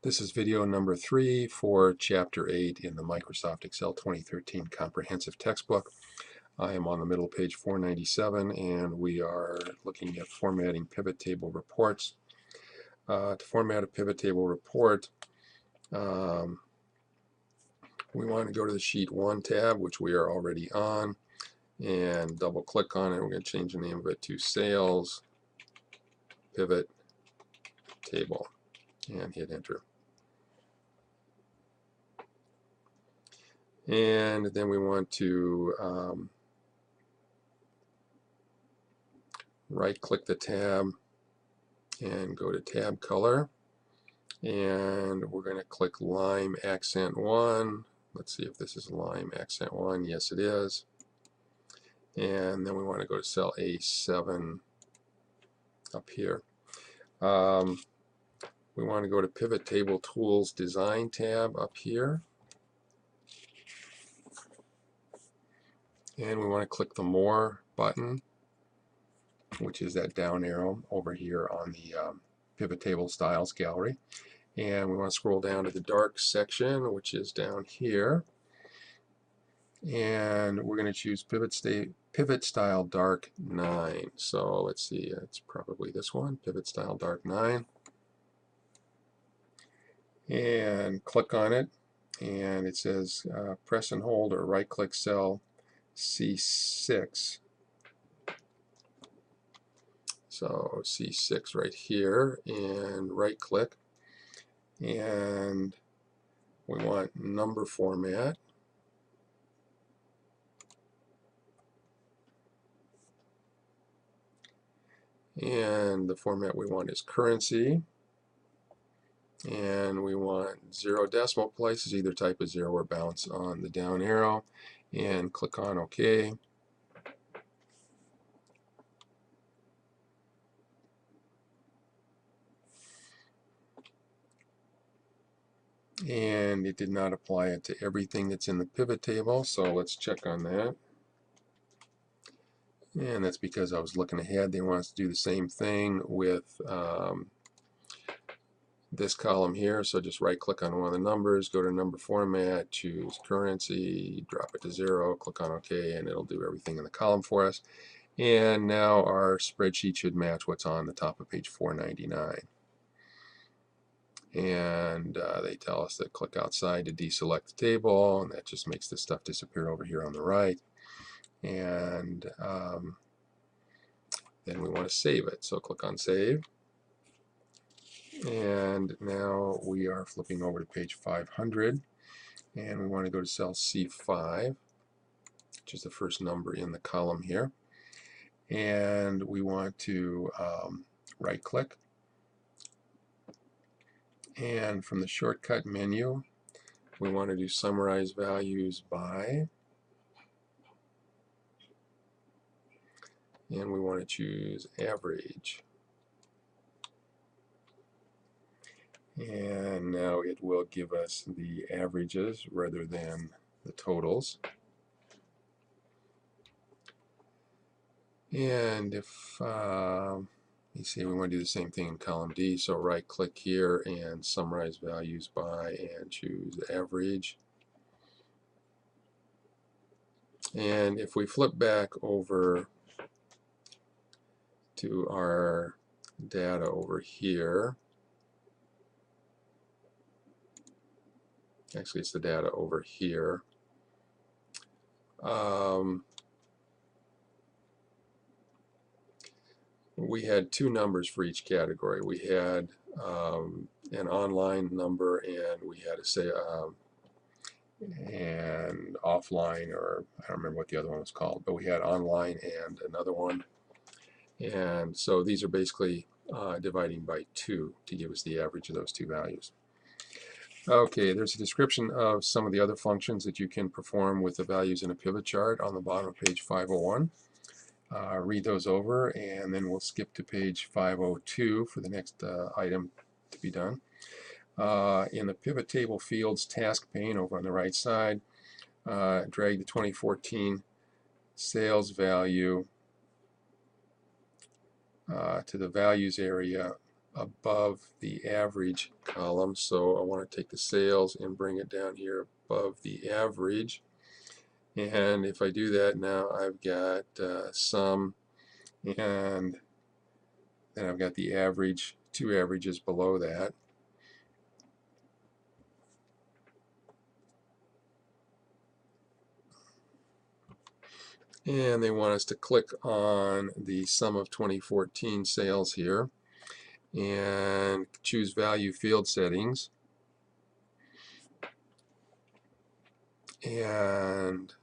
This is video number 3 for Chapter 8 in the Microsoft Excel 2013 Comprehensive Textbook. I am on the middle of page 497 and we are looking at formatting pivot table reports. To format a pivot table report, we want to go to the Sheet 1 tab, which we are already on, and double click on it. We're going to change the name of it to Sales Pivot Table and hit enter. And then we want to right click the tab and go to tab color, and we're going to click lime accent 1. Let's see if this is lime accent 1. Yes, it is. And then we want to go to cell A7 up here. We want to go to Pivot Table Tools Design tab up here, and we want to click the More button, which is that down arrow over here on the Pivot Table Styles gallery. And we want to scroll down to the dark section, which is down here. And we're going to choose Pivot Style Dark 9. So let's see, it's probably this one, Pivot Style Dark 9. And click on it. And it says press and hold or right click cell C6. So C6 right here, and right click. And we want number format. And the format we want is currency. And we want 0 decimal places, either type of 0 or bounce on the down arrow. And click on OK. And it did not apply it to everything that's in the pivot table, so let's check on that. And that's because I was looking ahead. They want us to do the same thing with this column here, so just right click on one of the numbers, go to number format, choose currency, drop it to 0, click on OK, and it'll do everything in the column for us. And now our spreadsheet should match what's on the top of page 499. And they tell us to click outside to deselect the table, and that just makes this stuff disappear over here on the right. And then we want to save it, so click on Save. And now we are flipping over to page 500, and we want to go to cell C5, which is the first number in the column here. And we want to right click, and from the shortcut menu we want to do summarize values by, and we want to choose average. And now it will give us the averages rather than the totals. And if you see, we want to do the same thing in column D, so right click here and summarize values by and choose average. And if we flip back over to our data over here, actually it's the data over here, we had two numbers for each category. We had an online number, and we had a say and offline, or I don't remember what the other one was called, but we had online and another one. And so these are basically dividing by 2 to give us the average of those two values. Okay, there's a description of some of the other functions that you can perform with the values in a pivot chart on the bottom of page 501. Read those over, and then we'll skip to page 502 for the next item to be done. In the pivot table fields task pane over on the right side, drag the 2014 sales value to the values area above the average column. So I want to take the sales and bring it down here above the average. And if I do that, now I've got sum, and then I've got the average, two averages below that. And they want us to click on the sum of 2014 sales here and choose value field settings. And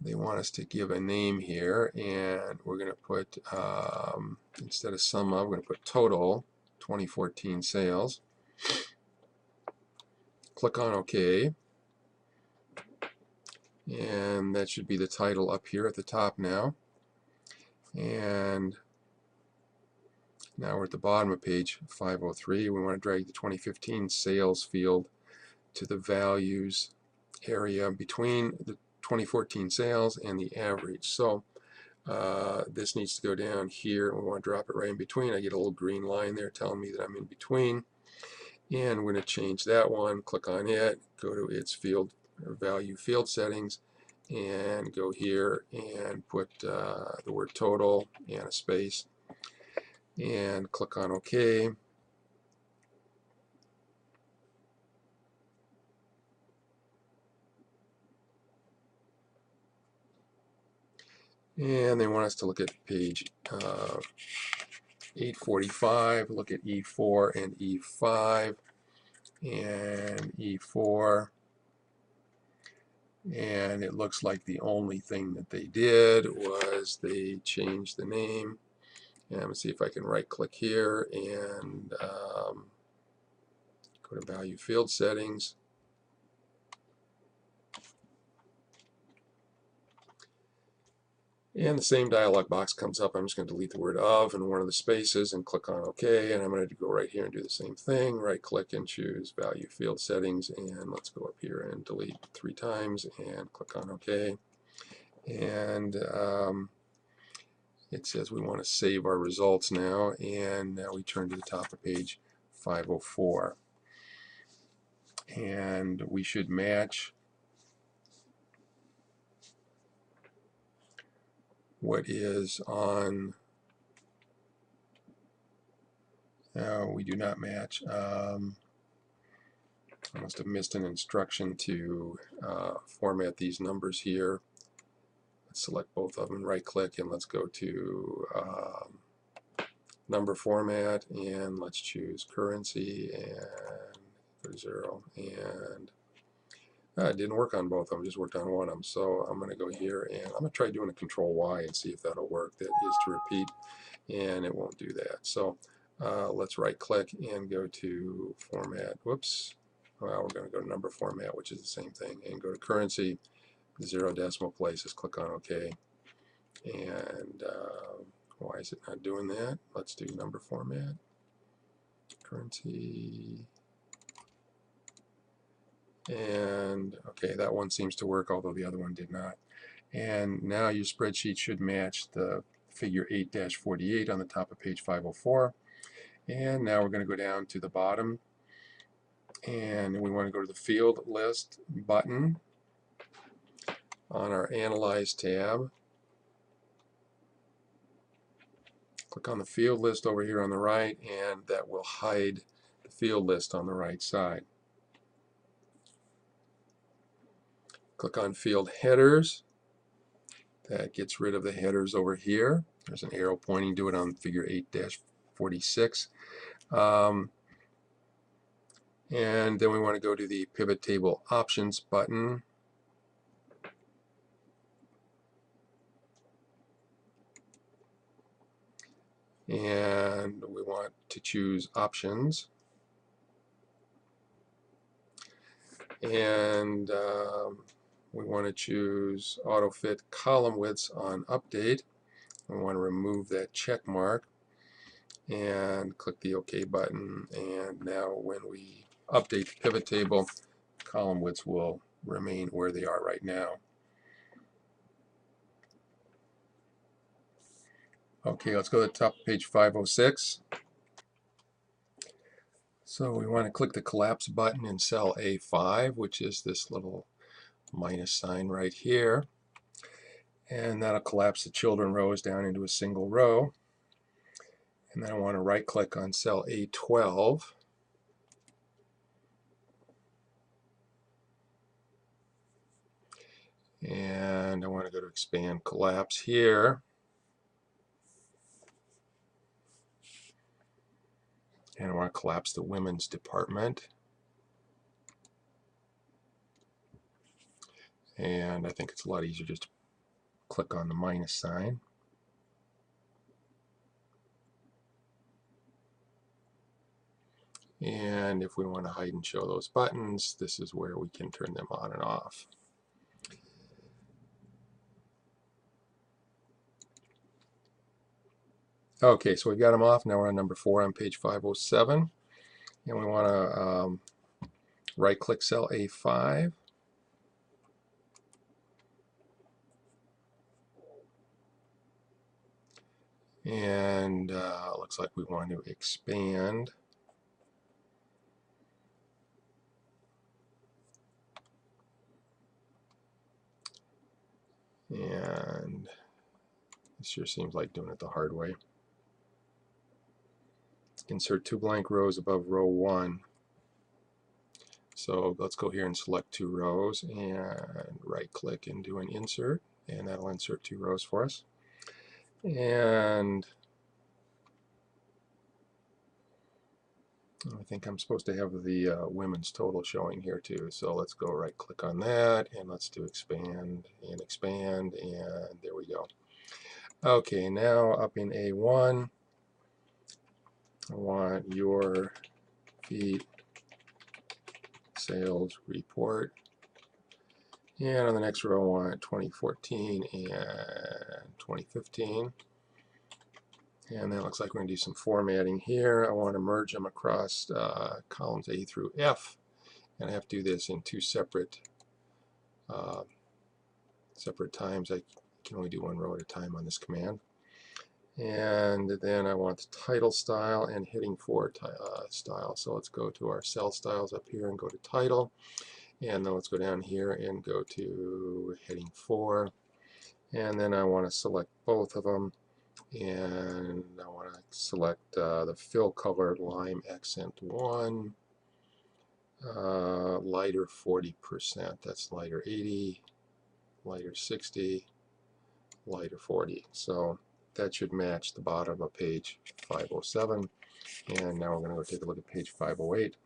they want us to give a name here, and we're going to put, instead of sum of, we're going to put total 2014 sales. Click on OK. And that should be the title up here at the top now. And now we're at the bottom of page 503. We want to drag the 2015 sales field to the values area between the 2014 sales and the average. So this needs to go down here. We want to drop it right in between. I get a little green line there telling me that I'm in between. And we're going to change that one. Click on it. Go to its field or value field settings, and go here and put the word total and a space, and click on OK. And they want us to look at page 845, look at E4 and E5 and E4, and it looks like the only thing that they did was they changed the name. And I'm going to see if I can right click here and go to value field settings. And the same dialog box comes up. I'm just going to delete the word of and one of the spaces and click on OK. And I'm going to go right here and do the same thing. Right click and choose value field settings. And let's go up here and delete 3 times and click on OK. And it says we want to save our results now. And now we turn to the top of page 504. And we should match what is on. No, we do not match. I must have missed an instruction to format these numbers here. Let's select both of them, right click, and let's go to number format, and let's choose currency and go to 0. And it didn't work on both of them, just worked on one of them. So I'm going to go here and I'm going to try doing a Control Y and see if that'll work. That is to repeat, and it won't do that. So let's right click and go to format. Whoops. Well, we're going to go to number format, which is the same thing, and go to currency, 0 decimal places, click on OK. And why is it not doing that? Let's do number format, currency, and okay, that one seems to work, although the other one did not. And now your spreadsheet should match the figure 8-48 on the top of page 504. And now we're going to go down to the bottom, and we want to go to the field list button on our Analyze tab. Click on the field list over here on the right, and that will hide the field list on the right side. Click on field headers. That gets rid of the headers over here. There's an arrow pointing to it on figure 8-46. And then we want to go to the pivot table options button. And we want to choose options. And we want to choose auto fit column widths on update. We want to remove that check mark and click the OK button. And now when we update the pivot table, column widths will remain where they are right now. Okay, let's go to the top of page 506. So we want to click the collapse button in cell A5, which is this little minus sign right here. And that'll collapse the children rows down into a single row. And then I want to right click on cell A12. And I want to go to expand collapse here. And I want to collapse the women's department. And I think it's a lot easier just to click on the minus sign. And if we want to hide and show those buttons, this is where we can turn them on and off. Okay, so we've got them off. Now we're on number 4 on page 507. And we want to right-click cell A5. And looks like we want to expand. And this sure seems like doing it the hard way. Insert 2 blank rows above row 1. So let's go here and select 2 rows and right click and do an insert, and that'll insert 2 rows for us. And I think I'm supposed to have the women's total showing here too. So let's go right click on that and let's do expand, and there we go. Okay, now up in A1, I want your feet sales report. And on the next row, I want 2014 and 2015. And then it looks like we're going to do some formatting here. I want to merge them across columns A through F. And I have to do this in 2 separate times. I can only do 1 row at a time on this command. And then I want the title style and heading 4 style. So let's go to our cell styles up here and go to title. And then let's go down here and go to heading 4. And then I want to select both of them. And I want to select the fill color lime accent 1, lighter 40%. That's lighter 80, lighter 60, lighter 40. So that should match the bottom of page 507. And now we're going to go take a look at page 508.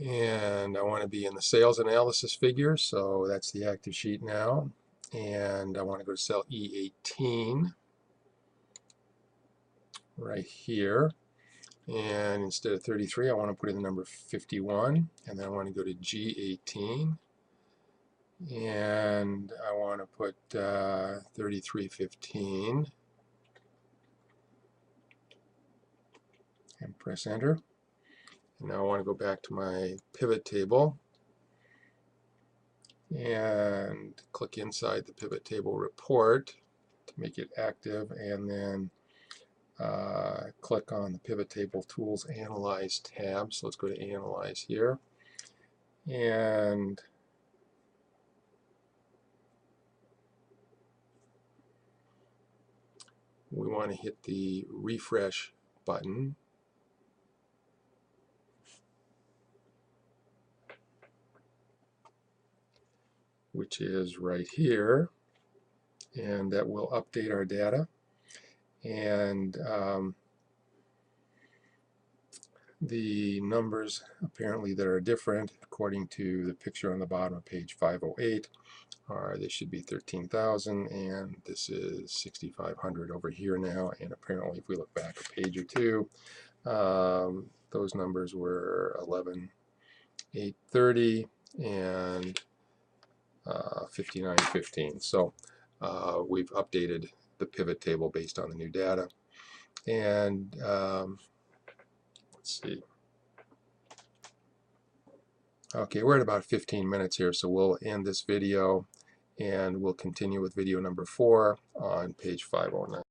And I want to be in the sales analysis figure, so that's the active sheet now. And I want to go to cell E18 right here. And instead of 33, I want to put in the number 51. And then I want to go to G18. And I want to put 3315. And press enter. And now I want to go back to my pivot table and click inside the pivot table report to make it active, and then click on the pivot table tools analyze tab. So let's go to analyze here, and we want to hit the refresh button. Which is right here, and that will update our data. And the numbers apparently that are different according to the picture on the bottom of page 508 are, this should be 13,000 and this is 6,500 over here now. And apparently if we look back a page or two, those numbers were 11,830 and 5915. So we've updated the pivot table based on the new data. And let's see. Okay, we're at about 15 minutes here, so we'll end this video and we'll continue with video number 4 on page 509.